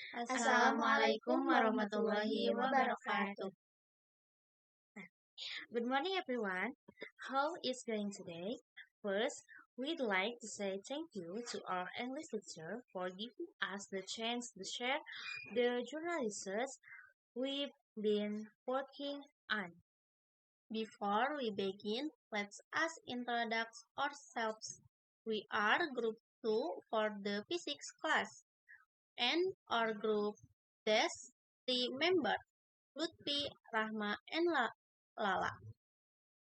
Assalamualaikum warahmatullahi wabarakatuh. Good morning, everyone. How is going today? First, we'd like to say thank you to our English teacher for giving us the chance to share the journalism we've been working on. Before we begin, let's us introduce ourselves. We are Group 2 for the physics class, and our group has 3 members. Lutfi, Rahma, and Lala.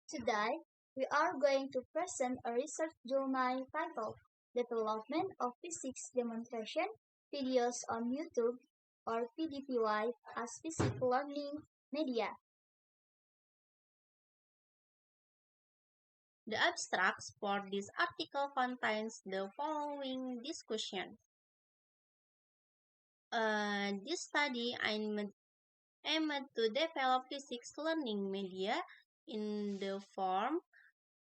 Today, we are going to present a research journal titled Development of Physics Demonstration Videos on YouTube or PDPY as Physics Learning Media. The abstracts for this article contains the following discussion. This study aimed to develop physics learning media in the form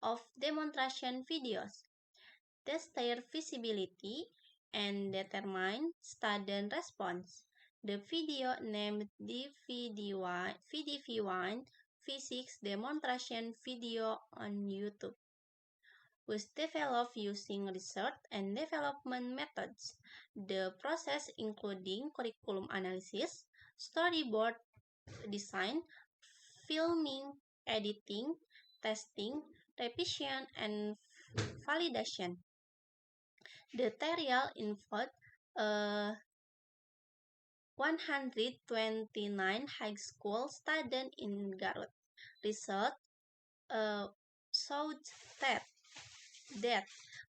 of demonstration videos, test their feasibility, and determine student response. The video named VDV1 Physics Demonstration Video on YouTube was developed using research and development methods. The process including curriculum analysis, storyboard design, filming, editing, testing, revision, and validation. The material involved 129 high school students in Garut. Result showed that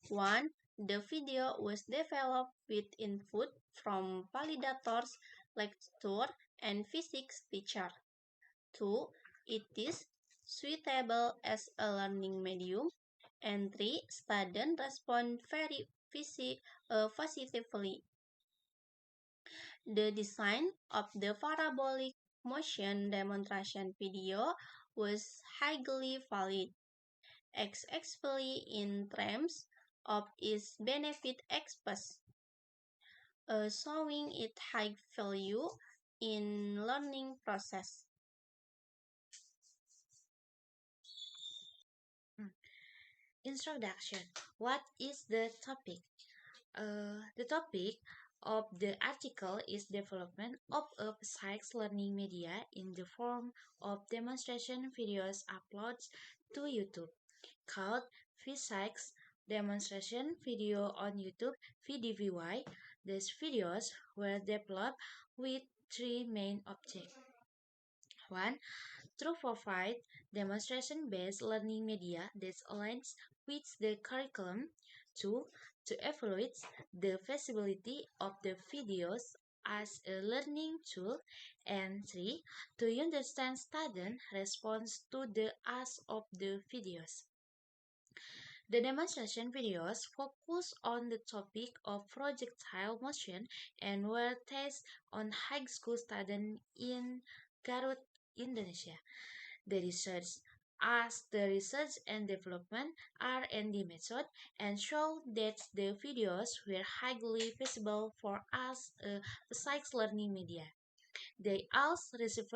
1. The video was developed with input from validators, lecturer, and physics teacher. 2. It is suitable as a learning medium. And 3. Students respond very positively. The design of the parabolic motion demonstration video was highly valid, especially in terms of its benefit expressed, showing its high value in learning process. Introduction. What is the topic? The topic of the article is development of a physics learning media in the form of demonstration videos uploaded to YouTube, called Physics Demonstration Video on YouTube (VDVY). These videos were developed with 3 main objectives. 1. To provide demonstration-based learning media that aligns with the curriculum. 2. To evaluate the feasibility of the videos as a learning tool. And 3. To understand student response to the ask of the videos. The demonstration videos focus on the topic of projectile motion and were tested on high school students in Garut, Indonesia. The research as the research and development R&D method and show that the videos were highly feasible for us physics learning media. They also received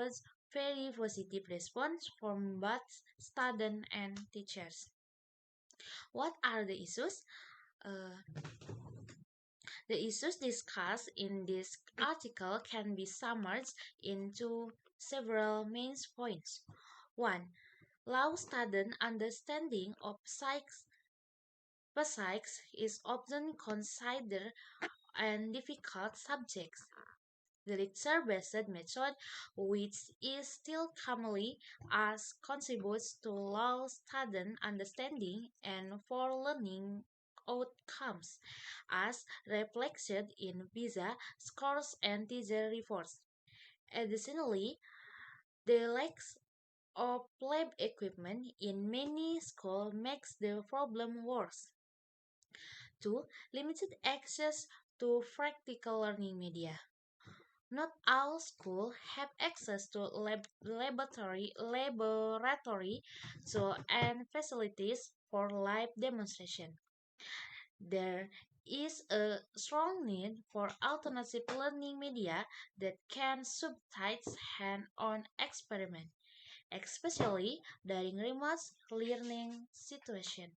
very positive response from both students and teachers. What are the issues? The issues discussed in this article can be summarized into several main points. 1. Low student understanding of physics is often considered a difficult subject. The lecture-based method, which is still commonly asked, contributes to low student understanding and poor learning outcomes, as reflected in PISA scores and teacher reports. Additionally, the lack of lab equipment in many schools makes the problem worse. 2. Limited access to practical learning media. Not all schools have access to laboratory and facilities for live demonstration. There is a strong need for alternative learning media that can substitute hand-on experiment, especially during remote learning situations.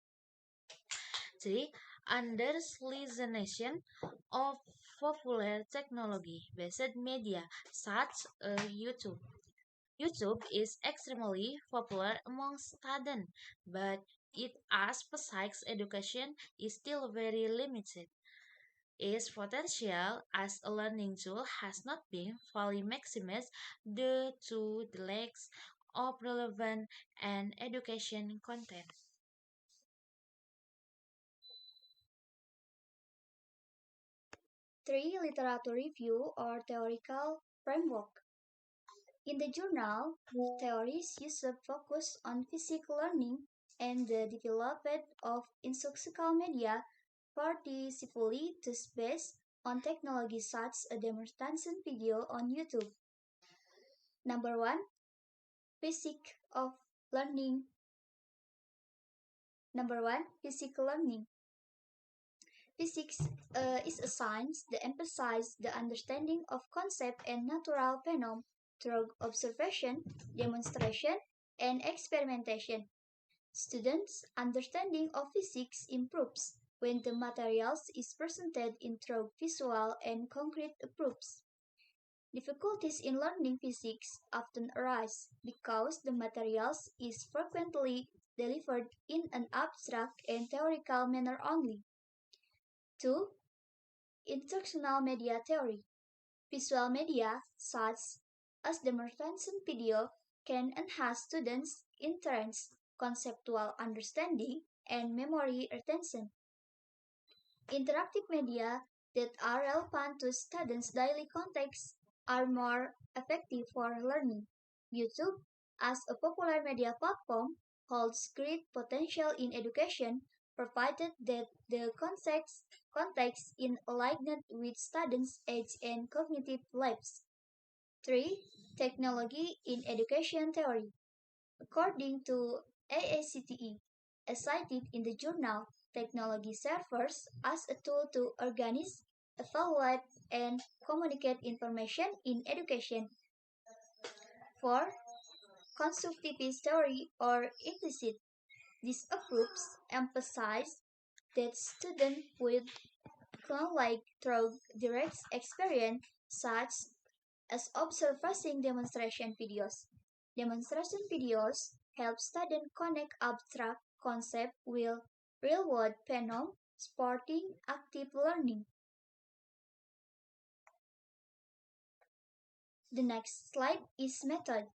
3. Underutilization of popular technology-based media such as YouTube. YouTube is extremely popular among students, but its physics education is still very limited. Its potential as a learning tool has not been fully maximized due to the lack of relevant and education content. 3. Literature review or theoretical framework. In the journal, theories usually focus on physics learning and the development of instructional media, particularly those based on technology such as demonstration video on YouTube. Number 1. Physics of learning. Number 1. Physics learning. Physics is a science that emphasizes the understanding of concepts and natural phenomena through observation, demonstration, and experimentation. Students' understanding of physics improves when the materials is presented in through visual and concrete proofs. Difficulties in learning physics often arise because the materials is frequently delivered in an abstract and theoretical manner only. 2. Instructional media theory. Visual media, such as demonstration video, can enhance students' interest, conceptual understanding, and memory retention. Interactive media that are relevant to students' daily context are more effective for learning. YouTube, as a popular media platform, holds great potential in education provided that the context is aligned with students' age and cognitive levels. 3. Technology in education theory. According to AACTE, as cited in the journal, technology serves as a tool to organize, evaluate, and communicate information in education. 4. Constructivist theory or implicit. These approaches emphasize that students would like through direct experience such as observing demonstration videos. Demonstration videos help students connect abstract concepts with real-world phenomena, supporting active learning. The next slide is method.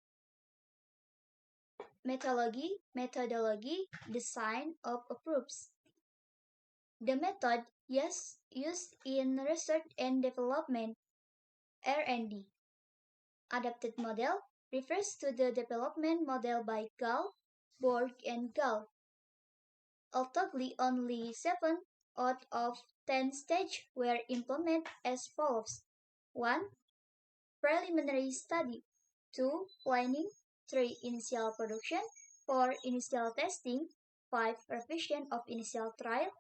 Methodology, design of proofs. The method used in research and development R&D. Adapted model refers to the development model by Gall, Borg, and Gall. Ultimately, only 7 out of 10 stages were implemented as follows. 1. Preliminary study. 2. Planning. 3. Initial production. 4. Initial testing. 5. Revision of initial trial.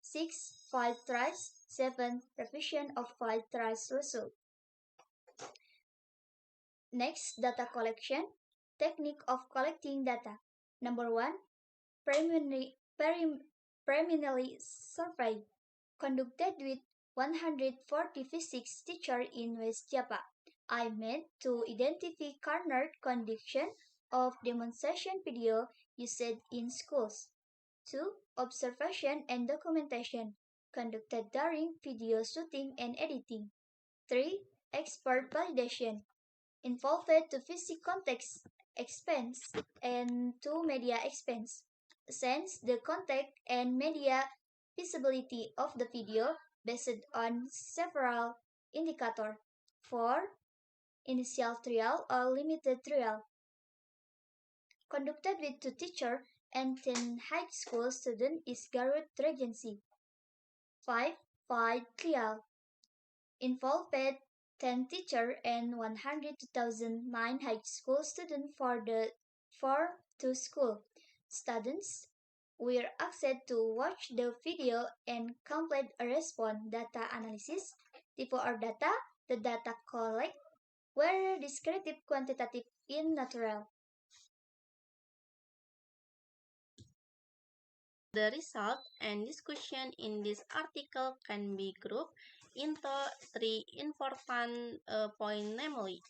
6. Field trials. 7. Revision of field trials result. Next, data collection. Technique of collecting data. Number 1. Preliminary survey conducted with 140 physics teachers in West Java. I made to identify current condition of demonstration video used in schools. 2. Observation and documentation conducted during video shooting and editing. 3. Expert validation involved to physics context expense and to media expense. Sense the content and media visibility of the video based on several indicators. 4. Initial trial or limited trial conducted with 2 teachers and 10 high school students is Garut Regency. 5. Field trial involved 10 teachers and 102,009 high school students for the 2 school students. We're asked to watch the video and complete a response data analysis. Type or data, the data collect, whether descriptive, quantitative, in natural. The result and discussion in this article can be grouped into three important points, namely,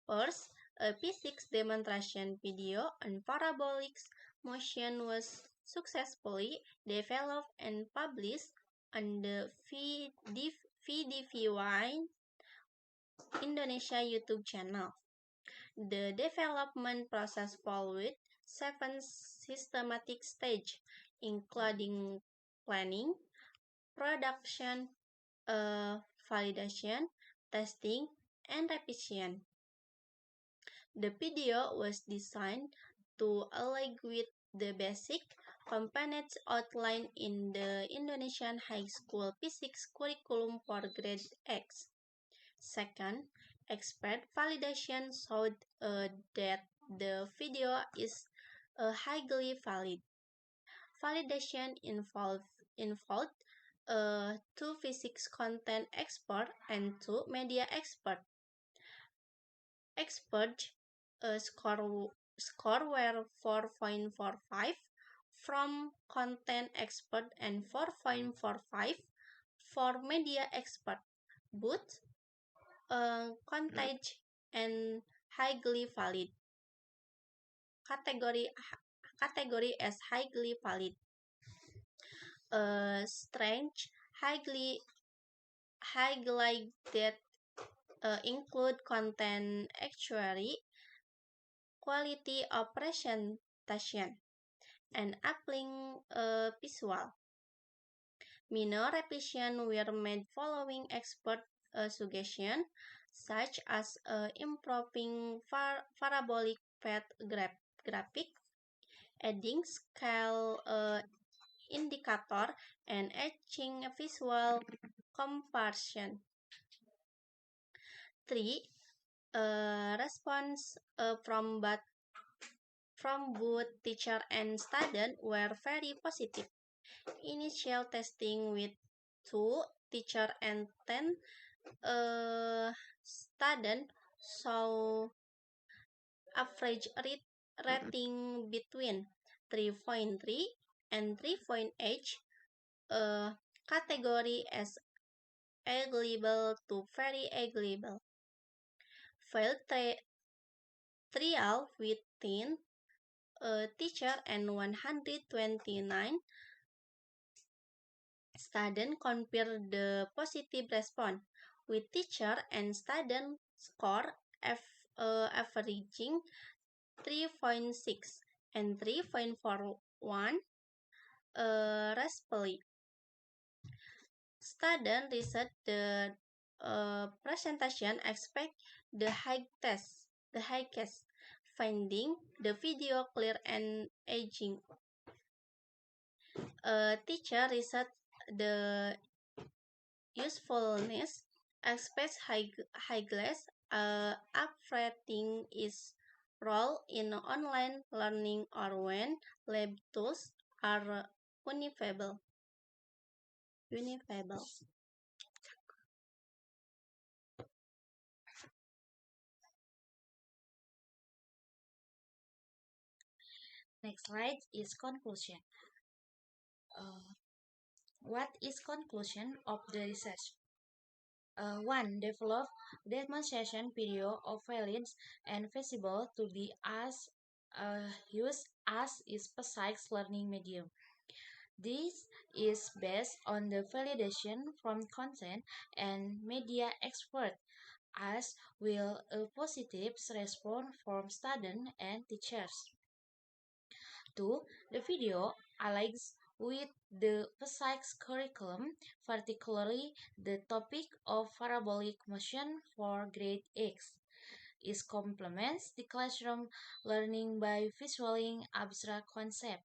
first, a physics demonstration video on parabolic motion was successfully developed and published on the VDVY Indonesia YouTube channel. The development process followed 7 systematic stages, including planning, production, validation, testing, and revision. The video was designed to align with the basic components outlined in the Indonesian High School Physics curriculum for grade X. Second, expert validation showed that the video is highly valid. Validation involved two physics content expert and two media expert. Expert score were 4.45 from content expert and 4.45 for media expert. Both content and highly valid. Category as highly valid. Strength highlight that include content actuary, quality of presentation, and uplink visual. Minor revisions were made following expert suggestions, such as improving parabolic path graphic, adding scale indicator, and etching visual comparison. 3. Response from both teacher and student were very positive. Initial testing with 2 teacher and 10 student saw average rating between 3.3 and 3.8, category as agreeable to very agreeable. Failed trial with 10 teacher and 129 student compare the positive response, with teacher and student score averaging 3.6 and 3.41 respectively. Student research the presentation expect the highest, finding the video clear and aging. Teacher research the usefulness, expects highest updating is role in online learning or when lab tools are unavailable. Next slide is conclusion. What is conclusion of the research? 1. Develop demonstration video of valence and feasible to be used as is precise learning medium. This is based on the validation from content and media experts, as will a positive response from students and teachers. 2. The video aligns with the physics curriculum, particularly the topic of parabolic motion for grade X. It complements the classroom learning by visualizing abstract concepts.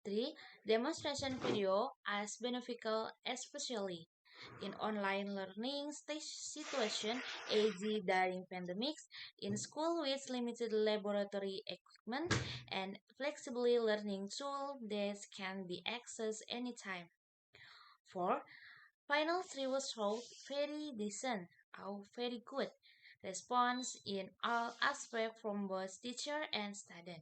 3. Demonstration video as beneficial, especially in online learning situation, e.g. during pandemics, in school with limited laboratory equipment and flexibly learning tools that can be accessed anytime. 4. Final three was called very decent or very good response in all aspects from both teacher and student.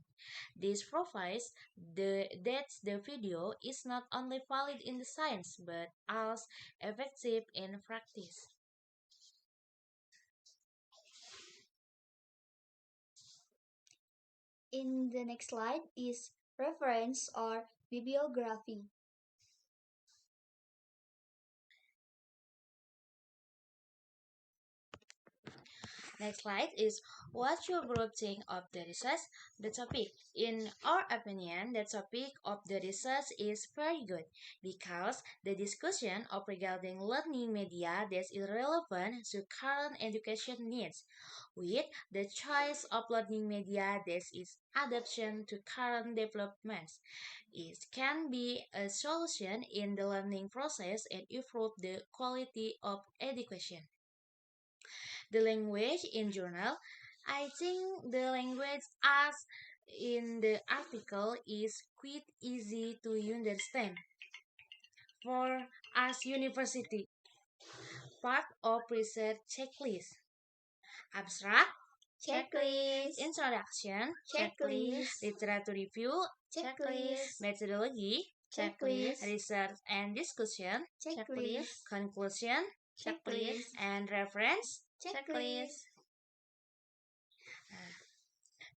This provides that the video is not only valid in the science but also effective in practice. In the next slide is reference or bibliography. Next slide is what your group think of the research, the topic. In our opinion, the topic of the research is very good because the discussion of regarding learning media that is relevant to current education needs, with the choice of learning media that is adaptation to current developments. It can be a solution in the learning process and improve the quality of education. The language in journal. I think the language as in the article is quite easy to understand. For as university, part of research checklist, abstract, Checklist. introduction, Checklist. literature review, Checklist. methodology, Checklist. research and discussion, Checklist. conclusion, Checklist. and reference. Checklist.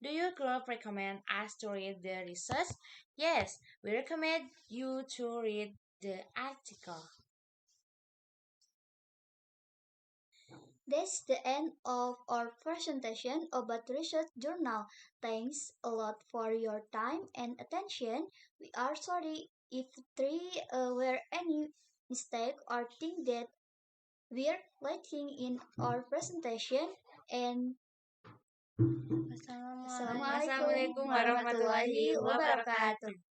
Do your group recommend us to read the research? Yes, we recommend you to read the article. That's the end of our presentation about research journal. Thanks a lot for your time and attention. We are sorry if there were any mistake or thing that we're lacking in our presentation. And Assalamualaikum. Assalamualaikum warahmatullahi wabarakatuh.